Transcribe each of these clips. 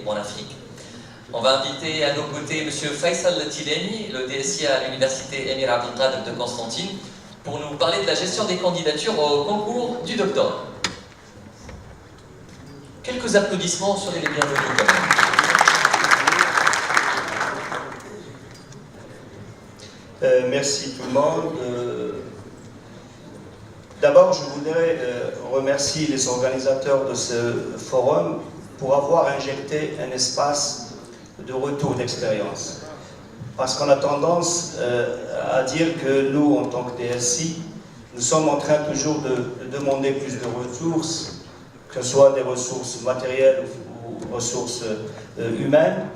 en Afrique. On va inviter à nos côtés M. Faisal Tileni, le DSI à l'Université Emir Abdelkader de Constantine, pour nous parler de la gestion des candidatures au concours du doctorat. Quelques applaudissements seraient les bienvenus quand même. Merci tout le monde. D'abord, je voudrais remercier les organisateurs de ce forum pour avoir injecté un espace de retour d'expérience. Parce qu'on a tendance à dire que nous, en tant que DSI, nous sommes en train toujours de demander plus de ressources, que ce soit des ressources matérielles ou ressources humaines.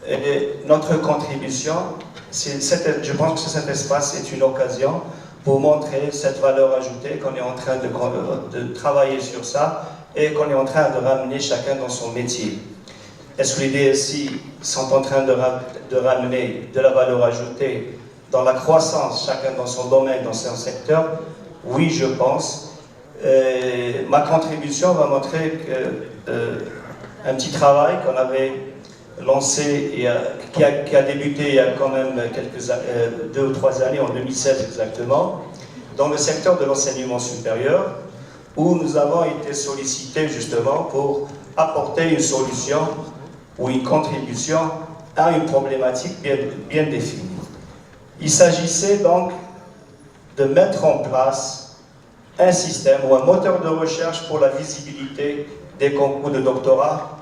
Et notre contribution, je pense que cet espace est une occasion pour montrer cette valeur ajoutée qu'on est en train de travailler sur ça et qu'on est en train de ramener chacun dans son métier. Est-ce que les DSI sont en train de ramener de la valeur ajoutée dans la croissance, chacun dans son domaine, dans son secteur? Oui, je pense. Ma contribution va montrer un petit travail qu'on avait lancé, qui a débuté il y a quand même 2 ou 3 années, en 2016 exactement, dans le secteur de l'enseignement supérieur, où nous avons été sollicités justement pour apporter une solution ou une contribution à une problématique bien définie. Il s'agissait donc de mettre en place un système ou un moteur de recherche pour la visibilité des concours de doctorat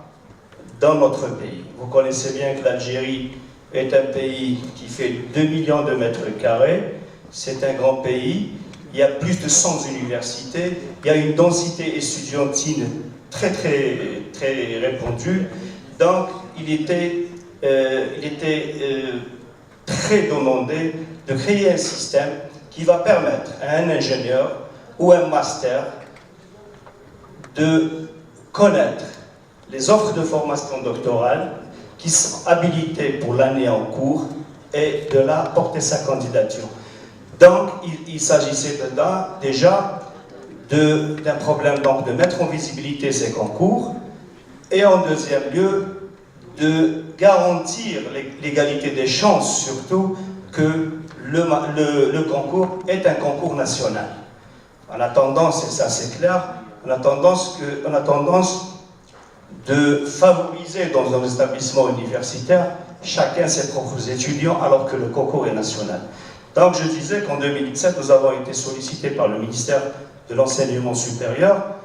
dans notre pays. Vous connaissez bien que l'Algérie est un pays qui fait 2 millions de mètres carrés. C'est un grand pays. Il y a plus de 100 universités. Il y a une densité estudiantine très répandue. Donc, il était très demandé de créer un système qui va permettre à un ingénieur ou un master de connaître les offres de formation doctorale qui sont habilitées pour l'année en cours et de là porter sa candidature. Donc, il s'agissait déjà d'un problème donc, de mettre en visibilité ces concours et en deuxième lieu, de garantir l'égalité des chances, surtout que le concours est un concours national. On a tendance, et ça c'est clair, on a tendance de favoriser dans un établissement universitaire chacun ses propres étudiants alors que le concours est national. Donc je disais qu'en 2017, nous avons été sollicités par le ministère de l'Enseignement supérieur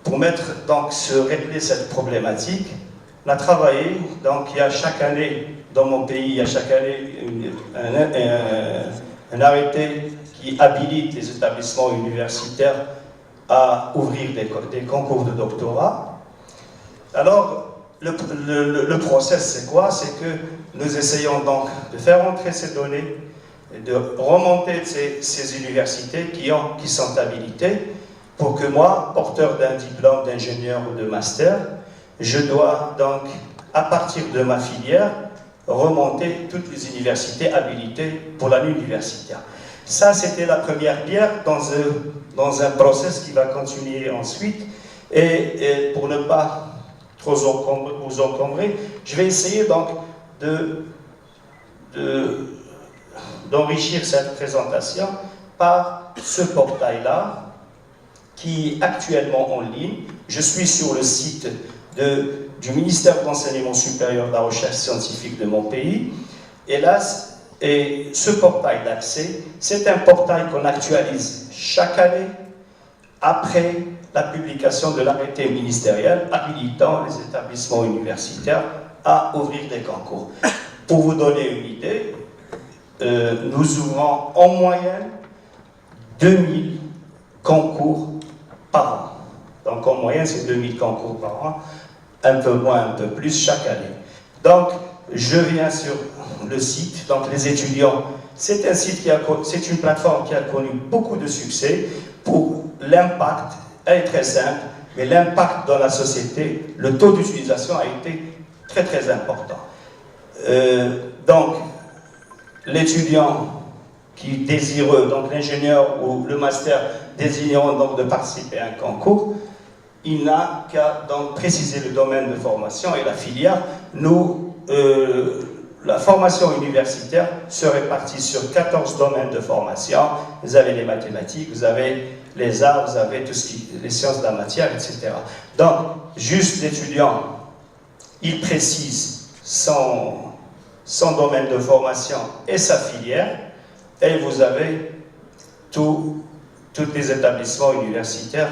pour régler cette problématique. On a travaillé, donc il y a chaque année, dans mon pays, il y a chaque année un arrêté qui habilite les établissements universitaires à ouvrir des concours de doctorat. Alors, le process, c'est quoi? C'est que nous essayons donc de faire entrer ces données, de remonter ces universités qui sont habilitées, pour que moi, porteur d'un diplôme d'ingénieur ou de master, je dois donc, à partir de ma filière, remonter toutes les universités habilitées pour l'année universitaire. Ça, c'était la première pierre dans un process qui va continuer ensuite. Et pour ne pas trop vous encombrer, je vais essayer donc d'enrichir cette présentation par ce portail-là, qui est actuellement en ligne. Je suis sur le site du ministère de l'Enseignement supérieur de la recherche scientifique de mon pays. Et ce portail d'accès, c'est un portail qu'on actualise chaque année après la publication de l'arrêté ministériel habilitant les établissements universitaires à ouvrir des concours. Pour vous donner une idée, nous ouvrons en moyenne 2000 concours par an. Donc en moyenne, c'est 2000 concours par an, un peu moins, un peu plus chaque année. Donc, je viens sur le site, donc les étudiants, c'est une plateforme qui a connu beaucoup de succès pour l'impact, elle est très simple, mais l'impact dans la société, le taux d'utilisation a été très important. Donc, l'étudiant qui est désireux, donc l'ingénieur ou le master désirant donc de participer à un concours, il n'a qu'à donc préciser le domaine de formation et la filière. La formation universitaire se répartit sur 14 domaines de formation. Vous avez les mathématiques, vous avez les arts, vous avez tout ce qui, les sciences de la matière, etc. Donc, juste l'étudiant, il précise son domaine de formation et sa filière, et vous avez tous les établissements universitaires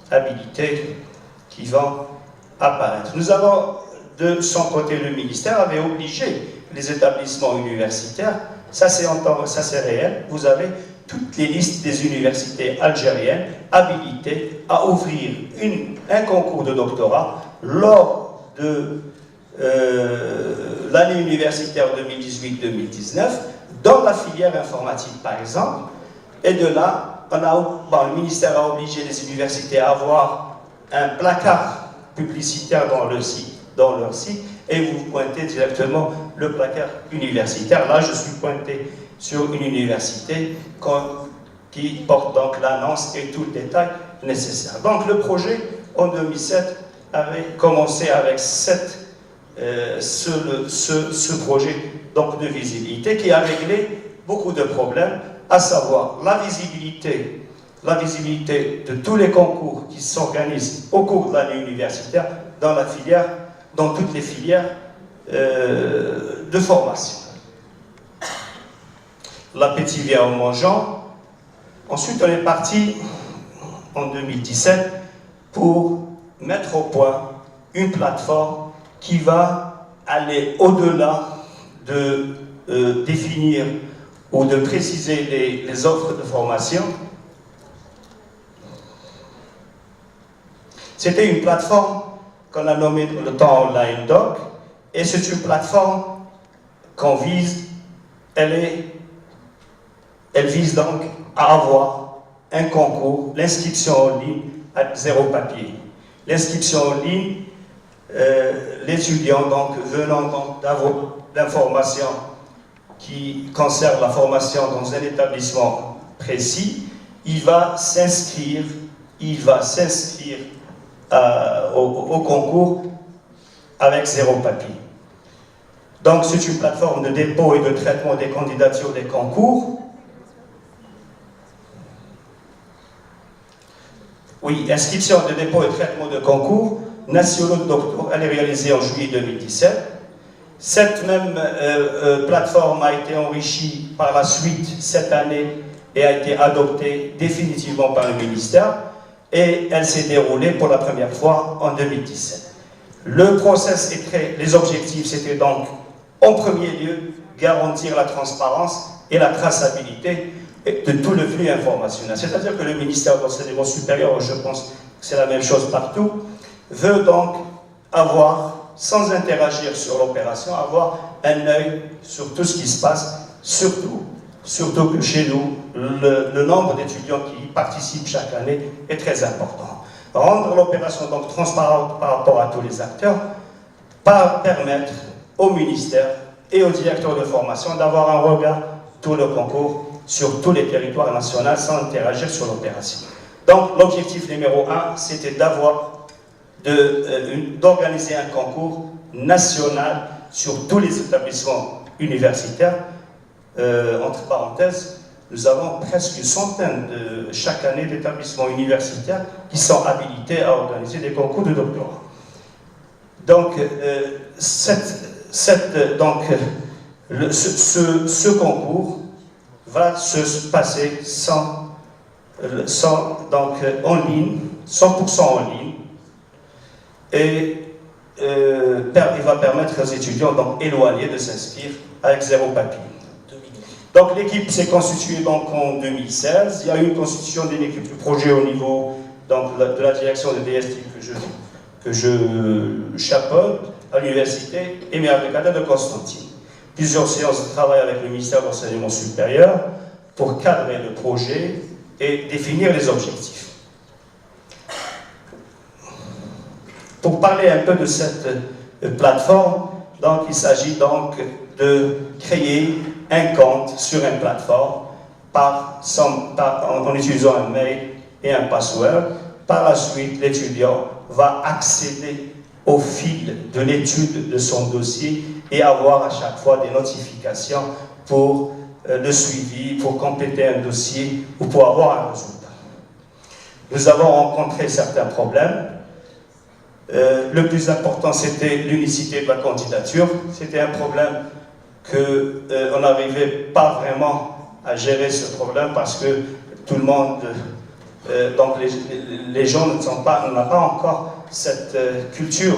habilités qui vont apparaître. Nous avons, de son côté, le ministère avait obligé les établissements universitaires, ça c'est réel, vous avez toutes les listes des universités algériennes habilitées à ouvrir un concours de doctorat lors de l'année universitaire 2018-2019 dans la filière informatique par exemple, et de là, le ministère a obligé les universités à avoir un placard publicitaire dans leur site, et vous pointez directement le placard universitaire. Là, je suis pointé sur une université qui porte donc l'annonce et tout le détail nécessaire. Donc le projet, en 2007, avait commencé avec ce projet donc, de visibilité qui a réglé beaucoup de problèmes, à savoir la visibilité de tous les concours qui s'organisent au cours de l'année universitaire dans toutes les filières de formation. L'appétit vient en mangeant. Ensuite, on est parti en 2017 pour mettre au point une plateforme qui va aller au-delà de définir ou de préciser les offres de formation. C'était une plateforme qu'on a nommée le temps Online Doc, et c'est une plateforme qu'on vise, elle vise donc à avoir un concours, l'inscription en ligne à 0 papier. L'inscription en ligne, l'étudiant donc venant donc d'avoir l'information qui concerne la formation dans un établissement précis, il va s'inscrire au concours avec 0 papier. Donc c'est une plateforme de dépôt et de traitement des candidatures des concours. Oui, inscription de dépôt et traitement de concours nationaux de doctorat, elle est réalisée en juillet 2017. Cette même plateforme a été enrichie par la suite cette année et a été adoptée définitivement par le ministère, et elle s'est déroulée pour la première fois en 2017. Le process les objectifs, c'était donc en premier lieu garantir la transparence et la traçabilité de tout le flux informationnel. C'est-à-dire que le ministère de l'Enseignement supérieur, je pense que c'est la même chose partout, veut donc avoir, sans interagir sur l'opération, avoir un œil sur tout ce qui se passe, surtout que chez nous, le nombre d'étudiants qui participent chaque année est très important. Rendre l'opération donc transparente par rapport à tous les acteurs, permettre au ministère et au directeur de formation d'avoir un regard tout le concours sur tous les territoires nationaux sans interagir sur l'opération. Donc l'objectif numéro 1, c'était d'organiser un concours national sur tous les établissements universitaires. Entre parenthèses, nous avons presque une centaine chaque année d'établissements universitaires qui sont habilités à organiser des concours de doctorat. Donc, ce concours va se passer en ligne, 100% en ligne, et il va permettre aux étudiants donc, éloignés de s'inscrire avec 0 papier. Donc l'équipe s'est constituée donc, en 2016. Il y a eu une constitution d'une équipe de projet au niveau donc, de la direction de DST que je chapeaute à l'université Émile Abdelkader de Constantine. Plusieurs séances de travail avec le ministère de l'Enseignement supérieur pour cadrer le projet et définir les objectifs. Pour parler un peu de cette plateforme, donc, il s'agit donc de créer un compte sur une plateforme en utilisant un mail et un password. Par la suite, l'étudiant va accéder au fil de l'étude de son dossier et avoir à chaque fois des notifications pour le suivi, pour compléter un dossier ou pour avoir un résultat. Nous avons rencontré certains problèmes. Le plus important, c'était l'unicité de la candidature. C'était un problème qu'on n'arrivait pas vraiment à gérer ce problème parce que tout le monde, donc les gens n'ont pas encore cette culture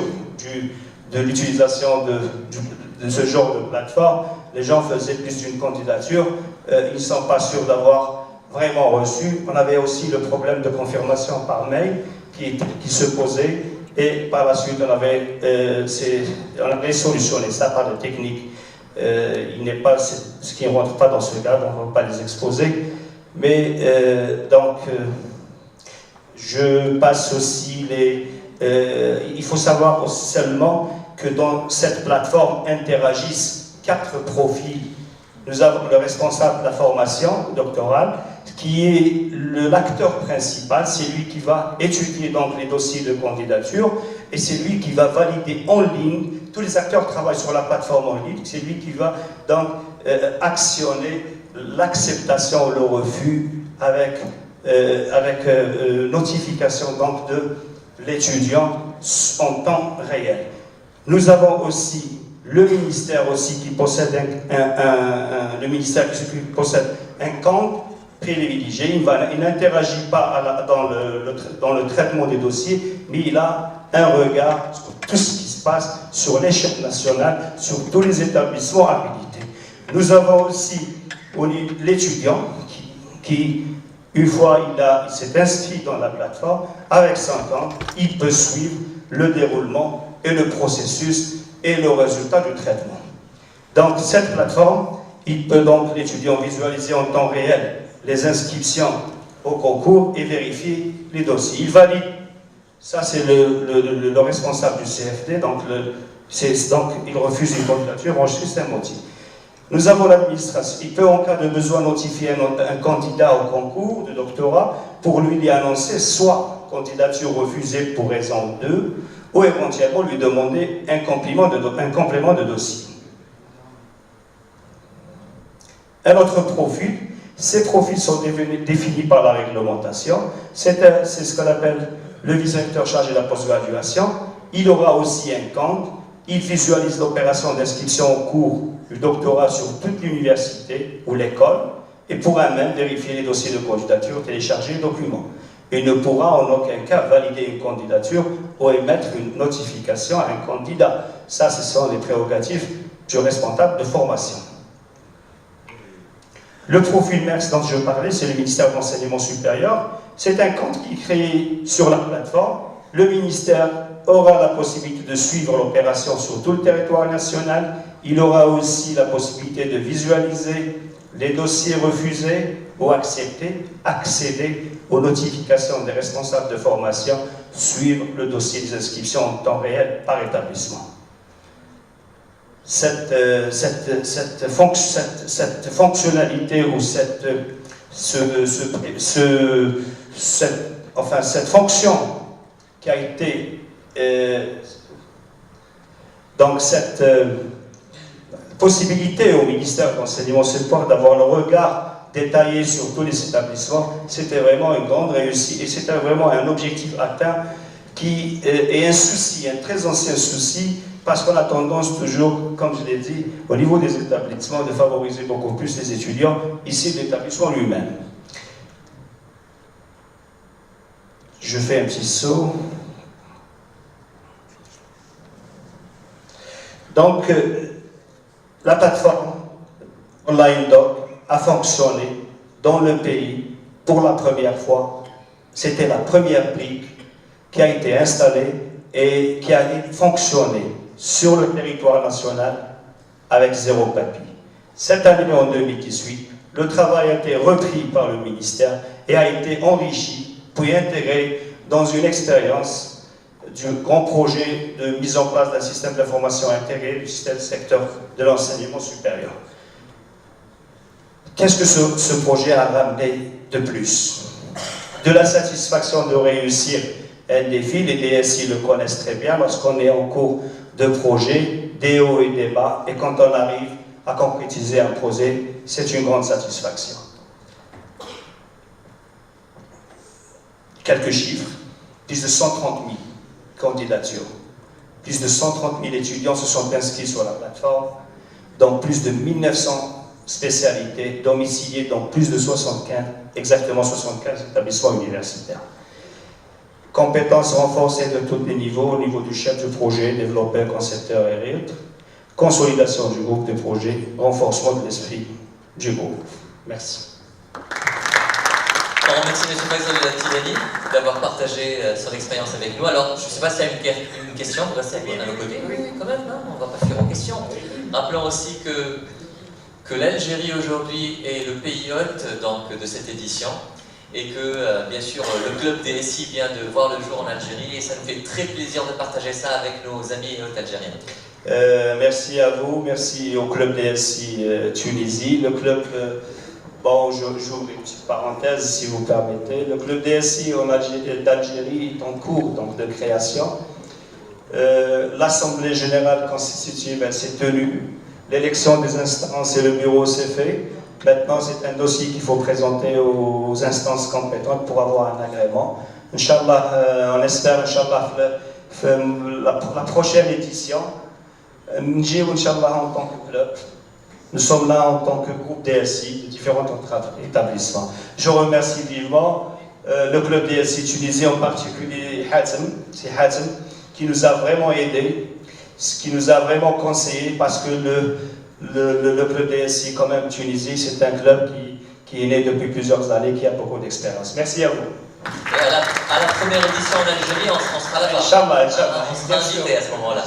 de l'utilisation de ce genre de plateforme. Les gens faisaient plus d'une candidature, ils ne sont pas sûrs d'avoir vraiment reçu. On avait aussi le problème de confirmation par mail qui se posait, et par la suite on avait solutionné ça par des techniques. Il n'est pas ce qui ne rentre pas dans ce cadre, on ne va pas les exposer, mais je passe aussi il faut savoir seulement que dans cette plateforme interagissent 4 profils. Nous avons le responsable de la formation doctorale, qui est l'acteur principal, c'est lui qui va étudier donc les dossiers de candidature, et c'est lui qui va valider en ligne. Tous les acteurs travaillent sur la plateforme en ligne, c'est lui qui va donc actionner l'acceptation ou le refus avec notification donc de l'étudiant en temps réel. Nous avons aussi le ministère aussi qui possède un compte privilégié. Il n'interagit pas dans le traitement des dossiers, mais il a un regard sur tout ce qui se passe sur l'échelle nationale, sur tous les établissements habilités. Nous avons aussi l'étudiant qui, une fois il s'est inscrit dans la plateforme, avec son compte, il peut suivre le déroulement et le processus et le résultat du traitement. Donc cette plateforme, il peut donc l'étudiant visualiser en temps réel les inscriptions au concours et vérifier les dossiers. Il valide, ça c'est le responsable du CFD, donc il refuse une candidature en juste un motif. Nous avons l'administration, il peut en cas de besoin notifier un candidat au concours de doctorat pour lui annoncer soit candidature refusée pour raison 2, ou éventuellement lui demander un complément de dossier. Un autre profil, ces profils sont définis par la réglementation, c'est ce qu'on appelle le vice-recteur chargé de la postgraduation. Il aura aussi un compte, il visualise l'opération d'inscription au cours du doctorat sur toute l'université ou l'école et pourra même vérifier les dossiers de candidature, télécharger les documents. Il ne pourra en aucun cas valider une candidature ou émettre une notification à un candidat. Ça, ce sont les prérogatives du responsable de formation. Le profil MERS dont je parlais, c'est le ministère de l'Enseignement supérieur. C'est un compte qui est créé sur la plateforme. Le ministère aura la possibilité de suivre l'opération sur tout le territoire national. Il aura aussi la possibilité de visualiser les dossiers refusés ou acceptés, accéder aux notifications des responsables de formation, suivre le dossier des inscriptions en temps réel par établissement. Cette fonctionnalité ou cette fonction qui a été donc cette possibilité au ministère de l'Enseignement supérieur d'avoir le regard détaillé sur tous les établissements, c'était vraiment une grande réussite et c'était vraiment un objectif atteint qui est un souci, un très ancien souci, parce qu'on a tendance toujours, comme je l'ai dit, au niveau des établissements, de favoriser beaucoup plus les étudiants, ici l'établissement lui-même. Je fais un petit saut. Donc, la plateforme OnlineDoc a fonctionné dans le pays pour la première fois. C'était la première brique qui a été installée et qui a fonctionné sur le territoire national avec 0 papier. Cette année, en 2018, le travail a été repris par le ministère et a été enrichi pour y intégrer dans une expérience du grand projet de mise en place d'un système d'information intégré du secteur de l'enseignement supérieur. Qu'est-ce que ce projet a ramené de plus? de la satisfaction de réussir un défi. Les DSI le connaissent très bien lorsqu'on est en cours de projet, des hauts et des bas, et quand on arrive à concrétiser un projet, c'est une grande satisfaction. Quelques chiffres, plus de 130 000 candidatures, plus de 130 000 étudiants se sont inscrits sur la plateforme, dans plus de 1900 spécialités, domiciliées dans plus de 75, exactement 75 établissements universitaires. Compétences renforcées de tous les niveaux, au niveau du chef de projet, développeur, concepteur et autres. Consolidation du groupe de projet, renforcement de l'esprit du groupe. Merci. On remercie M. Faisal Tilani d'avoir partagé son expérience avec nous. Alors, je ne sais pas s'il y a une question, vous restez à nos côtés. Oui, quand même, non, on ne va pas faire en question. Rappelons aussi que l'Algérie aujourd'hui est le pays hôte de cette édition et que, bien sûr, le club DSI vient de voir le jour en Algérie et ça nous fait très plaisir de partager ça avec nos amis et hôtes algériens. Merci à vous, merci au club DSI Tunisie. Le club, bon, j'ouvre une petite parenthèse si vous permettez. Le club DSI d'Algérie est en cours donc, de création. L'Assemblée générale constitutive s'est tenue. L'élection des instances et le bureau s'est fait. Maintenant, c'est un dossier qu'il faut présenter aux instances compétentes pour avoir un agrément. Inch'Allah, on espère, Inch'Allah, la prochaine édition, Inch'Allah, en tant que club. Nous sommes là en tant que groupe DSI de différents établissements. Je remercie vivement le club DSI tunisien, en particulier Hatem, c'est Hatem, qui nous a vraiment aidés, qui nous a vraiment conseillé, parce que le club DSI, quand même, Tunisie, c'est un club qui est né depuis plusieurs années, qui a beaucoup d'expérience. Merci à vous. Et à la première édition en Algérie, on sera là-bas. Inch'Allah, Inch'Allah. On sera invité à ce moment-là.